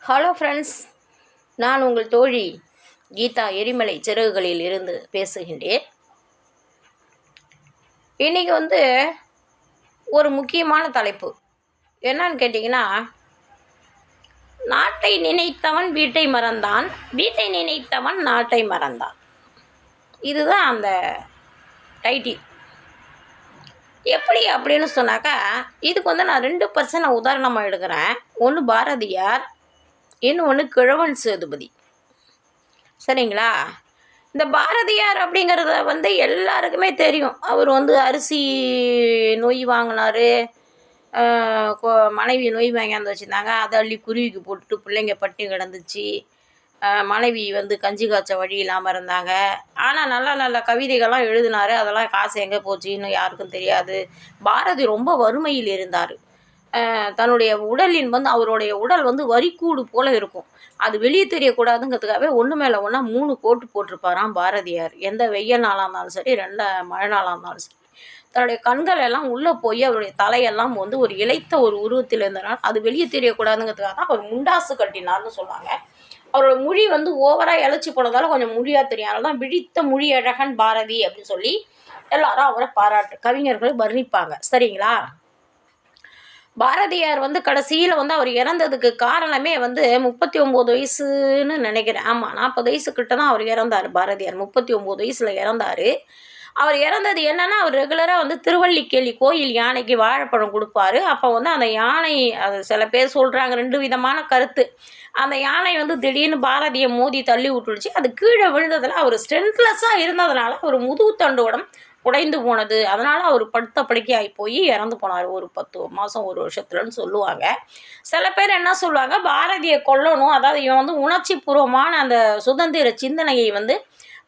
Hello friends, நான் உங்கள் தோழி கீதா எரிமலை சிறகுகளில் இருந்து பேசுகின்றேன். இன்றைக்கி ஒரு முக்கியமான தலைப்பு என்னன்னு கேட்டிங்கன்னா, நாட்டை நினைத்தவன் வீட்டை மறந்தான், வீட்டை நினைத்தவன் நாட்டை மறந்தான். இதுதான் அந்த டைட்டில். எப்படி அப்படின்னு சொன்னாக்கா, இதுக்கு நான் 2 பர்சனை உதாரணமாக எடுக்கிறேன். ஒன்று பாரதியார், இன்னொன்று கிழவன் சேதுபதி. சரிங்களா? இந்த பாரதியார் அப்படிங்கிறத எல்லாருக்குமே தெரியும். அவர் அரிசி நொய் வாங்கினார், மனைவி நொய் வாங்கியாந்து வச்சுருந்தாங்க. அதை அள்ளி குருவிக்கு போட்டுட்டு பிள்ளைங்க பட்டினி கிடந்துச்சு. மனைவி கஞ்சி காய்ச்ச வழி இல்லாமல் இருந்தாங்க. ஆனால் நல்ல நல்ல கவிதைகள்லாம் எழுதினார். அதெல்லாம் காசு எங்கே போச்சுன்னு யாருக்கும் தெரியாது. பாரதி ரொம்ப வறுமையில் இருந்தார். தன்னுடைய உடலின் அவருடைய உடல் வரிக்கூடு போல் இருக்கும். அது வெளியே தெரியக்கூடாதுங்கிறதுக்காகவே ஒன்று மேலே ஒன்றா 3 கோட்டு போட்டிருப்பாராம் பாரதியார். எந்த வெயில் நாளாக இருந்தாலும் சரி, மழை நாளாக இருந்தாலும் சரி. தன்னுடைய கண்கள் எல்லாம் உள்ளே போய் அவருடைய தலையெல்லாம் ஒரு இளைத்த ஒரு உருவத்தில் இருந்தனால் அது வெளியே தெரியக்கூடாதுங்கிறதுக்காக தான் அவர் முண்டாசு கட்டினார்னு சொல்லுவாங்க. அவரோட மொழி ஓவராக இழைச்சி போனதால கொஞ்சம் மொழியாக தெரியும். அதனால தான் விழித்த மொழி அழகன் பாரதி அப்படின்னு சொல்லி எல்லாரும் அவரை கவிஞர்கள் வர்ணிப்பாங்க. சரிங்களா? பாரதியார் கடைசியில் அவர் இறந்ததுக்கு காரணமே 39 வயசுன்னு நினைக்கிறேன். ஆமாம், 40 வயசுக்கிட்ட தான் அவர் இறந்தார். பாரதியார் 39 வயசில் இறந்தார். அவர் இறந்தது என்னென்னா, அவர் ரெகுலராக திருவல்லிக்கேணி கோயில் யானைக்கு வாழைப்பழம் கொடுப்பாரு. அப்போ அந்த யானை, அது சில பேர் சொல்கிறாங்க 2 விதமான கருத்து. அந்த யானை திடீர்னு பாரதியை மோதி தள்ளி விட்டுடுச்சு. அது கீழே விழுந்ததில் அவர் ஸ்ட்ரென்த்லெஸ்ஸாக இருந்ததுனால ஒரு முதுகுத்தண்டோடம் உடைந்து போனது. அதனால் அவர் படுத்த படுக்கையாகி போய் இறந்து போனார். ஒரு 10 மாதம் 1 வருஷத்துலன்னு சொல்லுவாங்க. சில பேர் என்ன சொல்லுவாங்க, பாரதியை கொல்லணும், அதாவது இவன் உணர்ச்சி பூர்வமான அந்த சுதந்திர சிந்தனையை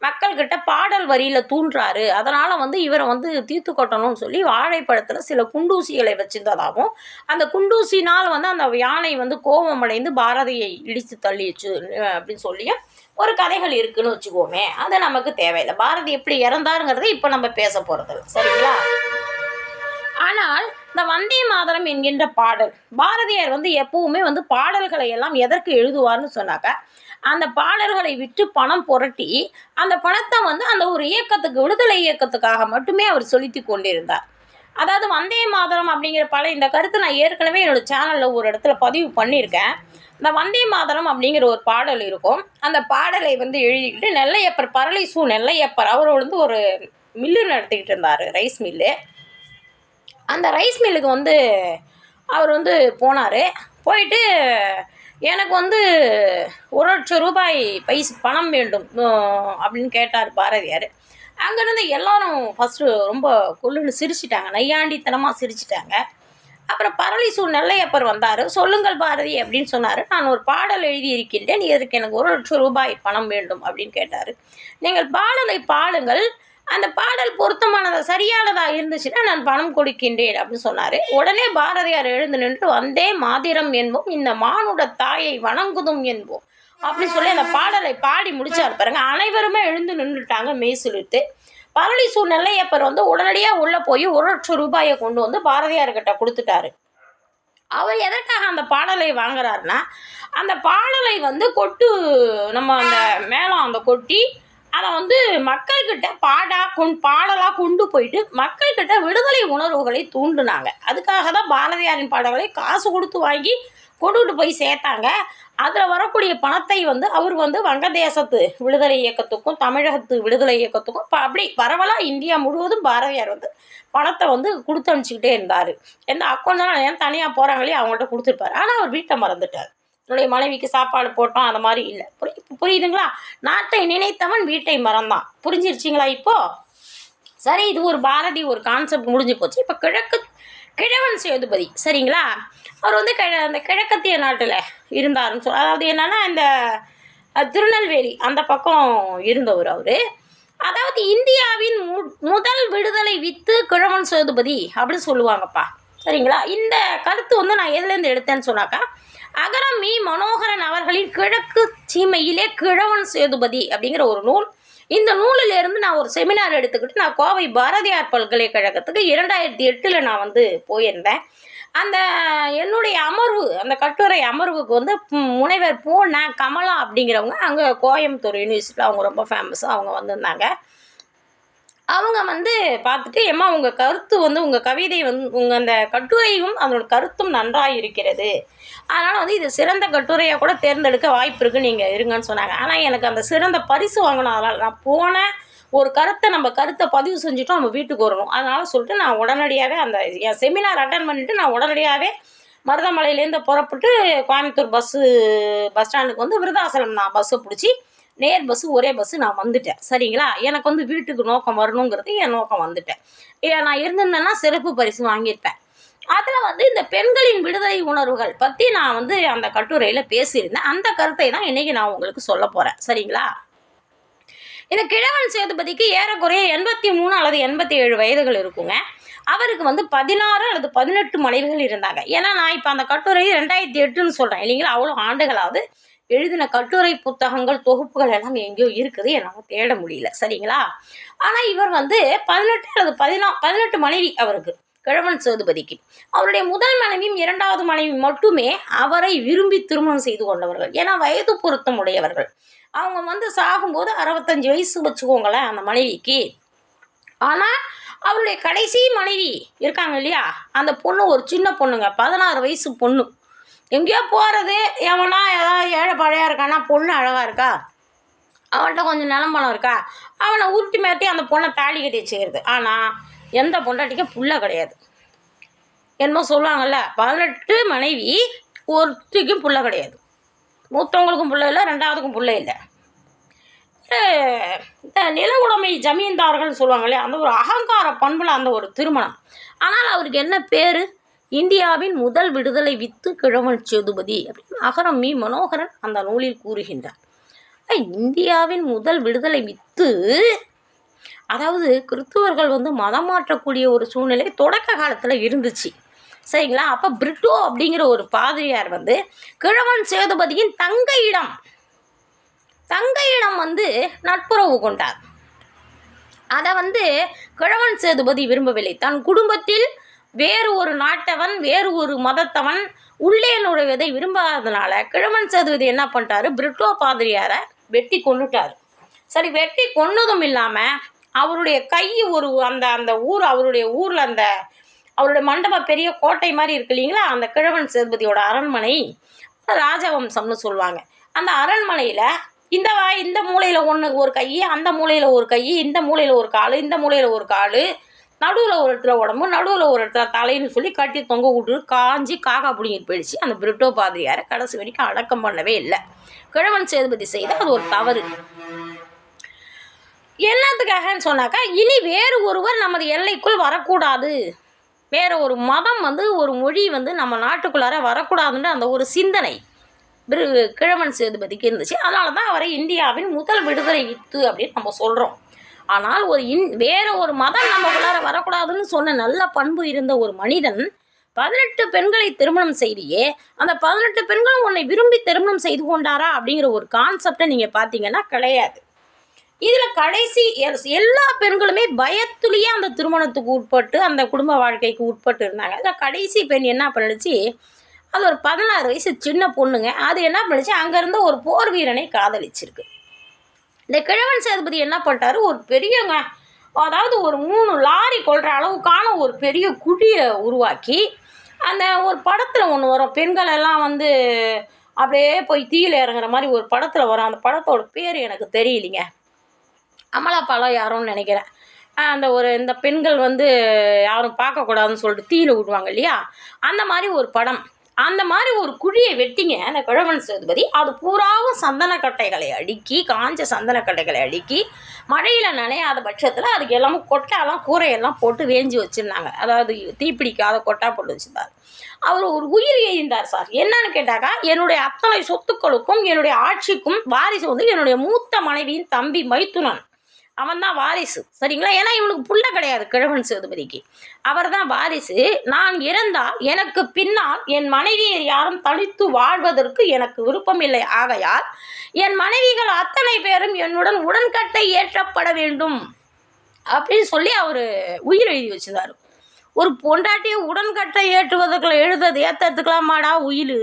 மக்கள்கிட்ட பாடல் வரியில் தூண்டுறாரு, அதனால் இவரை தீர்த்து கொட்டணும்னு சொல்லி வாழைப்பழத்தில் சில குண்டூசிகளை வச்சுருந்ததாகவும், அந்த குண்டூசினால் அந்த யானை கோபமடைந்து பாரதியை இடித்து தள்ளிடுச்சு அப்படின்னு சொல்லியும் ஒரு கதைகள் இருக்குன்னு வச்சுக்கோமே. அது நமக்கு தேவையில்லை. பாரதி எப்படி இறந்தாருங்கிறத இப்போ நம்ம பேச போகிறதில்ல. சரிங்களா? ஆனால் இந்த வந்தே மாதரம் என்கின்ற பாடல், பாரதியார் எப்பவுமே பாடல்களை எல்லாம் எதற்கு எழுதுவார்னு சொன்னாக்கா, அந்த பாடல்களை விற்று பணம் புரட்டி அந்த பணத்தை அந்த ஒரு இயக்கத்துக்கு, விடுதலை இயக்கத்துக்காக மட்டுமே அவர் செலுத்தி கொண்டிருந்தார். அதாவது வந்தே மாதரம் அப்படிங்கிற இந்த கருத்தை நான் ஏற்கனவே என்னோட சேனலில் ஒரு இடத்துல பதிவு பண்ணியிருக்கேன். இந்த வந்தே மாதரம் அப்படிங்கிற ஒரு பாடல் இருக்கும். அந்த பாடலை எழுதிக்கிட்டு நெல்லையப்பர், பரளி சு நெல்லையப்பர், அவர் ஒரு மில்லு நடத்திக்கிட்டு இருந்தார், ரைஸ் மில்லு. அந்த ரைஸ் மில்லுக்கு அவர் போனார். போயிட்டு எனக்கு 1,00,000 ரூபாய் பணம் வேண்டும் அப்படின்னு கேட்டார் பாரதியார். அங்கேருந்து எல்லாரும் ஃபஸ்ட்டு ரொம்ப கொள்ளுன்னு சிரிச்சிட்டாங்க, நையாண்டித்தனமாக சிரிச்சிட்டாங்க. அப்புறம் பரளி சு நெல்லையப்பர் வந்தார். சொல்லுங்கள் பாரதி அப்படின்னு சொன்னார். நான் ஒரு பாடல் எழுதியிருக்கின்றேன், இதற்கு எனக்கு 1,00,000 ரூபாய் பணம் வேண்டும் அப்படின்னு கேட்டார். நீங்கள் பாடலை பாடுங்கள், அந்த பாடல் பொருத்தமானதாக சரியானதாக இருந்துச்சுன்னா நான் பணம் கொடுக்கின்றேன் அப்படின்னு சொன்னார். உடனே பாரதியார் எழுந்து நின்று வந்தே மாதிரம் என்போம், இந்த மானுட தாயை வணங்குதும் என்போம் அப்படின்னு சொல்லி அந்த பாடலை பாடி முடிச்சார் பாருங்க. அனைவருமே எழுந்து நின்றுட்டாங்க மெய் சிலிர்த்து. பரளி சு நெல்லையப்பர் உடனடியாக உள்ளே போய் 1,00,000 ரூபாயை கொண்டு பாரதியார்கிட்ட கொடுத்துட்டாரு. அவர் எதற்காக அந்த பாடலை வாங்குறாருன்னா, அந்த பாடலை கொட்டு, நம்ம அந்த மேளம் அந்த கொட்டி அதை மக்கள்கிட்ட பாடலாக கொண்டு போயிட்டு மக்கள்கிட்ட விடுதலை உணர்வுகளை தூண்டுனாங்க. அதுக்காக தான் பாரதியாரின் பாடல்களை காசு கொடுத்து வாங்கி கொண்டுகிட்டு போய் சேர்த்தாங்க. அதில் வரக்கூடிய பணத்தை அவர் வங்கதேசத்து விடுதலை இயக்கத்துக்கும் தமிழகத்து விடுதலை இயக்கத்துக்கும் அப்படி பரவலாக இந்தியா முழுவதும் பாரதியார் பணத்தை கொடுத்து அனுப்பிச்சிக்கிட்டே இருந்தார். எந்த அக்கௌண்ட்லாம் ஏன் தனியாக போகிறாங்களே அவங்கள்ட்ட கொடுத்துருப்பார். ஆனால் அவர் வீட்டை மறந்துட்டார். என்னுடைய மனைவிக்கு சாப்பாடு போட்டோம், அந்த மாதிரி இல்லை. புரியுதுங்களா? நாட்டை நினைத்தவன் வீட்டை மறந்தான். புரிஞ்சிருச்சிங்களா இப்போது? சரி, இது ஒரு பாரதி ஒரு கான்செப்ட் முடிஞ்சு போச்சு. இப்போ கிழவன் சேதுபதி, சரிங்களா? அவர் அந்த கிழக்கத்திய நாட்டில் இருந்தாருன்னு சொல்ல, அதாவது என்னென்னா இந்த திருநெல்வேலி அந்த பக்கம் இருந்தவர் அவர். அதாவது இந்தியாவின் முதல் விடுதலை வித்து கிழவன் சேதுபதி அப்படின்னு சொல்லுவாங்கப்பா. சரிங்களா? இந்த கருத்து நான் எதுலேருந்து எடுத்தேன்னு சொன்னாக்கா, அகரம் மீ மனோகரன் அவர்களின் கிழக்கு சீமையிலே கிழவன் சேதுபதி அப்படிங்கிற ஒரு நூல். இந்த நூலிலிருந்து நான் ஒரு செமினார் எடுத்துக்கிட்டு நான் கோவை பாரதியார் பல்கலைக்கழகத்துக்கு 2008 நான் போயிருந்தேன். அந்த என்னுடைய அமர்வு, அந்த கட்டுரை அமர்வுக்கு வந்து முனைவர் கமலா அப்படிங்கிறவங்க அங்கே கோயம்புத்தூர் யூனிவர்சிட்டியில் அவங்க ரொம்ப ஃபேமஸ். அவங்க வந்திருந்தாங்க. அவங்க வந்து பார்த்துட்டு, "ஏம்மா உங்கள் கருத்து வந்து உங்கள் கவிதை வந்து உங்கள் அந்த கட்டுரையும் அதனோட கருத்தும் நன்றாக இருக்கிறது. அதனால் வந்து இது சிறந்த கட்டுரையாக கூட தேர்ந்தெடுக்க வாய்ப்பு இருக்குது. நீங்கள் இருங்கன்னு" சொன்னாங்க. ஆனால் எனக்கு அந்த சிறந்த பரிசு வாங்கணும். அதனால் நான் போனேன். ஒரு நம்ம கருத்தை பதிவு செஞ்சுட்டோம், நம்ம வீட்டுக்கு வரணும். அதனால் சொல்லிட்டு நான் உடனடியாகவே அந்த என் செமினார் அட்டெண்ட் பண்ணிவிட்டு நான் உடனடியாகவே மருதமலையிலேருந்து புறப்பட்டு கோயம்புத்தூர் பஸ் ஸ்டாண்டுக்கு வந்து விருதாசலம் நான் பஸ்ஸை பிடிச்சி நேர் பஸ்ஸு ஒரே பஸ்ஸு நான் வந்துட்டேன். சரிங்களா? எனக்கு வந்து வீட்டுக்கு நோக்கம் வரணுங்கிறது என் நோக்கம் வந்துட்டேன். நான் இருந்திருந்தேன்னா சிறப்பு பரிசு வாங்கியிருப்பேன். அதில் வந்து இந்த பெண்களின் விடுதலை உணர்வுகள் பற்றி நான் வந்து அந்த கட்டுரையில் பேசியிருந்தேன். அந்த கருத்தை தான் இன்றைக்கி நான் உங்களுக்கு சொல்ல போகிறேன். சரிங்களா? இந்த கிழவன் சேதுபதிக்கு ஏறக்குறைய 83 அல்லது 87 வயதுகள் இருக்குங்க. அவருக்கு வந்து 16 அல்லது 18 மனைவிகள் இருந்தாங்க. ஏன்னா நான் இப்போ அந்த கட்டுரை 2008ன்னு சொல்கிறேன் இல்லைங்களா? அவ்வளோ ஆண்டுகளாவது எழுதின கட்டுரை புத்தகங்கள் தொகுப்புகள் எல்லாம் எங்கேயோ இருக்குது, என்னால் தேட முடியல. சரிங்களா? ஆனால் இவர் வந்து 18 அல்லது 18 மனைவி அவருக்கு, கிழவன் சேதுபதிக்கு. அவருடைய முதல் மனைவியும் 2வது மனைவி மட்டுமே அவரை விரும்பி திருமணம் செய்து கொண்டவர்கள். ஏன்னா வயது பொருத்தம் உடையவர்கள். அவங்க வந்து சாகும்போது 65 வயசு வச்சுக்கோங்களேன் அந்த மனைவிக்கு. ஆனால் அவருடைய கடைசி மனைவி இருக்காங்க இல்லையா, அந்த பொண்ணு ஒரு சின்ன பொண்ணுங்க, 16 வயசு பொண்ணு. எங்கேயோ போகிறது, எவனா ஏதாவது ஏழை பழையாக இருக்கானா, பொண்ணு அழகாக இருக்கா, அவன்கிட்ட கொஞ்சம் நிலம்பலம் இருக்கா, அவனை உருட்டி மாட்டி அந்த பொண்ணை தாலி கட்டி வச்சுக்கிறது. ஆனால் எந்த பொண்டாட்டிக்கும் புள்ள கிடையாது. என்னமோ சொல்லுவாங்கள்ல, 18 மனைவி ஒருத்திக்கும் புள்ள கிடையாது. மூத்தவங்களுக்கும் பிள்ளை இல்லை, 2வதுக்கும் பிள்ளை இல்லை. இந்த நில உடைமை ஜமீன்தார்கள் சொல்லுவாங்க இல்லையா, அந்த ஒரு அகங்கார பண்பில் அந்த ஒரு திருமணம். ஆனால் அவருக்கு என்ன பேர்? இந்தியாவின் முதல் விடுதலை வித்து கிழவன் சேதுபதி அப்படின்னு அகரம் மீ மனோகரன் அந்த நூலில் கூறுகின்றார். இந்தியாவின் முதல் விடுதலை வித்து, அதாவது கிறிஸ்துவர்கள் வந்து மதம் மாற்றக்கூடிய ஒரு சூழ்நிலை தொடக்க காலத்தில் இருந்துச்சு. சரிங்களா? அப்போ பிரிட்டோ அப்படிங்கிற ஒரு பாதிரியார் வந்து கிழவன் சேதுபதியின் தங்கையிடம் வந்து நட்புறவு கொண்டார். அதை வந்து கிழவன் சேதுபதி விரும்பவில்லை. தன் குடும்பத்தில் வேறு ஒரு நாட்டவன், வேறு ஒரு மதத்தவன் உள்ளே நுழைவதை விரும்பாததுனால கிழவன் சேதுபதி என்ன பண்ணிட்டாரு, பிரிட்டோ பாதிரியாரை வெட்டி கொண்டுட்டார். சரி, வெட்டி கொன்னதும் இல்லாமல் அவருடைய கை ஒரு அந்த ஊர், அவருடைய ஊரில் அந்த அவருடைய மண்டபம் பெரிய கோட்டை மாதிரி இருக்கு இல்லைங்களா, அந்த கிழவன் சேதுபதியோட அரண்மனை ராஜவம்சம்னு சொல்லுவாங்க. அந்த அரண்மனையில் இந்த மூலையில் ஒரு கை, அந்த மூலையில் ஒரு கை, இந்த மூலையில் ஒரு கால், இந்த மூலையில் ஒரு கால், நடுவில் ஒரு இடத்துல உடம்பு, நடுவில் ஒரு இடத்துல தலைன்னு சொல்லி கட்டி தொங்க விட்டு காஞ்சி காக்கா பிடிங்கிட்டு போயிடுச்சு. அந்த பிரிட்டோ பாதிரியாரை கடைசி வரைக்கும் அடக்கம் பண்ணவே இல்லை. கிழவன் சேதுபதி செய்த அது ஒரு தவறு. என்னத்துக்காகன்னு சொன்னாக்கா, இனி வேறு ஒருவர் நமது எல்லைக்குள் வரக்கூடாது, வேறு ஒரு மதம் வந்து ஒரு மொழி வந்து நம்ம நாட்டுக்குள்ளார வரக்கூடாதுன்ற அந்த ஒரு சிந்தனை கிழவன் சேதுபதிக்கு இருந்துச்சு. அதனால தான் அவரை இந்தியாவின் முதல் விடுதலை வித்து அப்படின்னு நம்ம சொல்கிறோம். ஆனால் வேறு ஒரு மதம் நம்மக்குள்ளார வரக்கூடாதுன்னு சொன்ன நல்ல பண்பு இருந்த ஒரு மனிதன் 18 பெண்களை திருமணம் செய்தியே, அந்த 18 பெண்களும் உன்னை விரும்பி திருமணம் செய்து கொண்டாரா அப்படிங்கிற ஒரு கான்செப்டை நீங்கள் பார்த்தீங்கன்னா கிடையாது. இதில் கடைசி எல்லா பெண்களுமே பயத்துலேயே அந்த திருமணத்துக்கு உட்பட்டு, அந்த குடும்ப வாழ்க்கைக்கு உட்பட்டு இருந்தாங்க. அதில் கடைசி பெண் என்ன பண்ணிடுச்சு, அது ஒரு 16 வயசு சின்ன பொண்ணுங்க. அது என்ன பண்ணிச்சு, அங்கேருந்து ஒரு போர் வீரனை காதலிச்சிருக்கு. இந்த கிழவன் சேதுபதி என்ன பண்ணிட்டாரு, ஒரு பெரியங்க, அதாவது ஒரு 3 லாரி கொள்கிற அளவுக்கான ஒரு பெரிய குழியை உருவாக்கி, அந்த ஒரு படத்தில் ஒன்று வரும், பெண்கள் எல்லாம் வந்து அப்படியே போய் தீயில் இறங்குற மாதிரி ஒரு படத்தில் வரும். அந்த படத்தோட பேர் எனக்கு தெரியலிங்க, அமலாபாலம் யாரோன்னு நினைக்கிறேன். இந்த பெண்கள் வந்து யாரும் பார்க்கக்கூடாதுன்னு சொல்லிட்டு தீயில் விடுவாங்க இல்லையா, அந்த மாதிரி ஒரு படம். அந்த மாதிரி ஒரு குழியை வெட்டிங்க அந்த கிழவன் சேதுபதி. அது பூராவும் சந்தனக்கட்டைகளை அடுக்கி, காஞ்ச சந்தனக்கட்டைகளை அடுக்கி, மழையில் நனையாத பட்சத்தில் அதுக்கு எல்லாமே கொட்டாலாம் கூரையெல்லாம் போட்டு வேஞ்சி வச்சுருந்தாங்க. அதாவது தீப்பிடிக்காத கொட்டா போட்டு வச்சுருந்தார். அவர் ஒரு உயிர் எய்ந்தார் சார். என்னன்னு கேட்டாக்கா, என்னுடைய அத்தனை சொத்துக்களுக்கும் என்னுடைய ஆட்சிக்கும் வாரிசு வந்து என்னுடைய மூத்த மனைவியின் தம்பி மைத்துனன், அவன் தான் வாரிசு. சரிங்களா? ஏன்னா இவனுக்கு புள்ள கிடையாது கிழவன் சேதுபதிக்கு, அவர் தான் வாரிசு. நான் இறந்தால் எனக்கு பின்னால் என் மனைவியை யாரும் தனித்து வாழ்வதற்கு எனக்கு விருப்பம் இல்லை. ஆகையால் என் மனைவிகள் அத்தனை பேரும் என்னுடன் உடன்கட்டை ஏற்றப்பட வேண்டும் அப்படின்னு சொல்லி அவர் உயிர் எழுதி வச்சிருந்தார். ஒரு பொண்டாட்டியை உடன்கட்டை ஏற்றுறதுக்கலாமாடா உயிர்.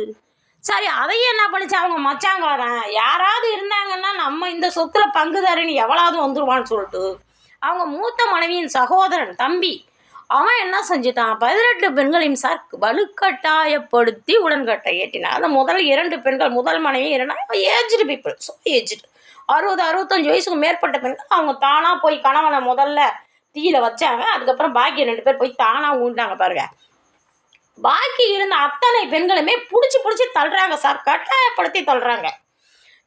சரி, அதையும் என்ன பண்ணிச்சு, அவங்க மச்சாங்காரன் யாராவது இருந்தாங்கன்னா நம்ம இந்த சொத்துல பங்குதாரின்னு எவ்வளவு வந்துருவான்னு சொல்லிட்டு அவங்க மூத்த மனைவியின் சகோதரன் தம்பி அவன் என்ன செஞ்சுட்டான், 18 பெண்களையும் சார் வலுக்கட்டாயப்படுத்தி உடன்கட்டை ஏற்றினான். அந்த முதல் 2 பெண்கள், முதல் மனைவி 2 ஏஜ்டு பீப்புள், ஸோ ஏஜ்டு 60-65 வயசுக்கு மேற்பட்ட பெண்கள். அவங்க தானாக போய் கணவனை முதல்ல தீயில வச்சாங்க. அதுக்கப்புறம் பாக்கி 2 பேர் போய் தானாக ஊண்டாங்க பாருங்க. பாக்கி இருந்த அத்தனை பெண்களுமே பிடிச்சி தள்ளுறாங்க சார், கட்டாயப்படுத்தி தள்ளுறாங்க.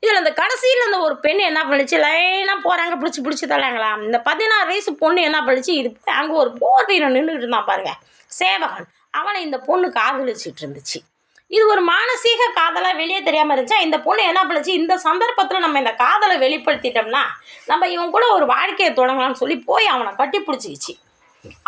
இதில் இந்த கடைசியில் இந்த ஒரு பெண் என்ன பண்ணிச்சு, லைனாக போகிறாங்க, பிடிச்சி தள்ளாங்களா. இந்த 16 வயசு பொண்ணு என்ன பண்ணிச்சு, இது அங்கே ஒரு போர் வீரன் நின்றுட்டு இருந்தான் பாருங்க, சேவகன். அவனை இந்த பொண்ணு காதலிச்சிட்டு இருந்துச்சு. இது ஒரு மானசீக காதலாக வெளியே தெரியாமல் இருந்துச்சா. இந்த பொண்ணு என்ன பண்ணிச்சு, இந்த சந்தர்ப்பத்தில் நம்ம இந்த காதலை வெளிப்படுத்திட்டோம்னா நம்ம இவன் கூட ஒரு வாழ்க்கையை தொடங்கலாம்னு சொல்லி போய் அவனை கட்டி பிடிச்சிக்கிச்சு.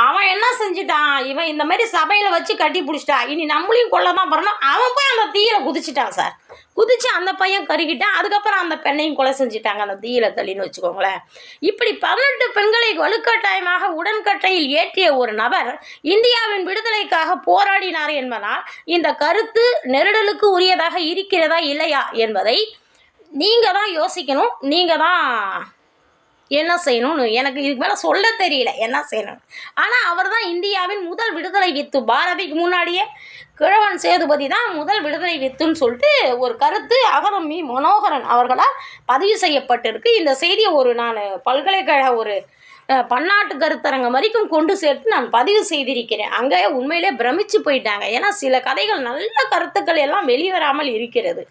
அவன் என்ன செஞ்சுட்டான், இவன் இந்த மாதிரி சபையில் வச்சு கட்டி பிடிச்சிட்டா, இனி நம்மளையும் கொள்ள தான் வரணும். அவன் போய் அந்த தீயில குதிச்சிட்டான் சார். குதிச்சு அந்த பையன் கருகிட்டான். அதுக்கப்புறம் அந்த பெண்ணையும் கொலை செஞ்சுட்டாங்க அந்த தீயில தள்ளின்னு வச்சுக்கோங்களேன். இப்படி 18 பெண்களை வலுக்கட்டாயமாக உடன்கட்டையில் ஏற்றிய ஒரு நபர் இந்தியாவின் விடுதலைக்காக போராடினார் என்பதால் இந்த கருத்து நெருடலுக்கு உரியதாக இருக்கிறதா இல்லையா என்பதை நீங்கள் தான் யோசிக்கணும். நீங்கள் தான் என்ன செய்யணும்னு எனக்கு இதுக்கு மேலே சொல்ல தெரியல என்ன செய்யணும். ஆனால் அவர் தான் இந்தியாவின் முதல் விடுதலை வித்து. பாரதிக்கு முன்னாடியே கிழவன் சேதுபதி தான் முதல் விடுதலை வித்துன்னு சொல்லிட்டு ஒரு கருத்து அகரம் மீ மனோகரன் அவர்களால் பதிவு செய்யப்பட்டிருக்கு. இந்த செய்தியை நான் பல்கலைக்கழக ஒரு பன்னாட்டு கருத்தரங்கம் வரைக்கும் கொண்டு சேர்த்து நான் பதிவு செய்திருக்கிறேன். அங்கே உண்மையிலே பிரமிச்சு போயிட்டாங்க. ஏன்னா சில கதைகள் நல்ல கருத்துக்கள் எல்லாம் வெளிவராமல் இருக்கிறது.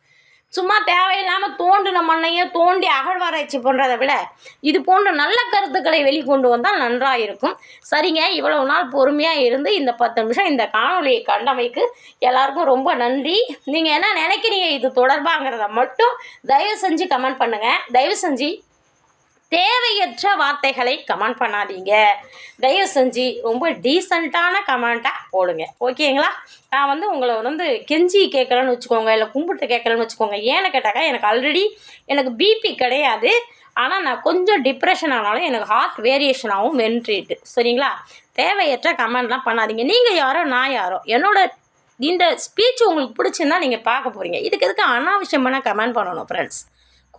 சும்மா தேவையில்லாமல் தோண்டின மண்ணையே தோண்டி அகழ்வாராய்ச்சி பண்ணுறதை விட இது போன்ற நல்ல கருத்துக்களை வெளிக்கொண்டு வந்தால் நன்றாக இருக்கும். சரிங்க, இவ்வளவு நாள் பொறுமையாக இருந்து இந்த 10 நிமிஷம் இந்த காணொலியை கண்டமைக்கு எல்லாருக்கும் ரொம்ப நன்றி. நீங்கள் என்ன நினைக்கிறீங்க இது தொடர்பாங்கிறத மட்டும் தயவு செஞ்சு கமெண்ட் பண்ணுங்கள். தயவு செஞ்சு தேவையற்ற வார்த்தைகளை கமெண்ட் பண்ணாதீங்க. தயவு செஞ்சு ரொம்ப டீசெண்டான கமெண்ட்டாக போடுங்க, ஓகேங்களா. நான் உங்களை கெஞ்சி கேட்கலன்னு வச்சுக்கோங்க, இல்லை கும்பிட்டு கேட்கலன்னு வச்சுக்கோங்க. ஏன்னு கேட்டாக்கா எனக்கு ஆல்ரெடி பிபி கிடையாது. ஆனால் நான் கொஞ்சம் டிப்ரெஷன் ஆனாலும் எனக்கு ஹார்ட் வேரியேஷனாகவும் வென்ட்ரிட்டு. சரிங்களா, தேவையற்ற கமெண்ட்லாம் பண்ணாதீங்க. நீங்கள் யாரோ நான் யாரோ, என்னோட இந்த ஸ்பீச் உங்களுக்கு பிடிச்சிருந்தா நீங்கள் பார்க்க போகிறீங்க. இதுக்கு எதுக்கு அனாவசியமான கமெண்ட் பண்ணணும் ஃப்ரெண்ட்ஸ்.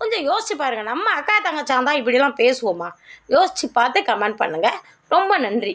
கொஞ்சம் யோசிச்சு பாருங்கள். நம்ம அக்கா தங்கச்சான் தான் இப்படிலாம் பேசுவோமா? யோசித்து பார்த்து கமெண்ட் பண்ணுங்கள். ரொம்ப நன்றி.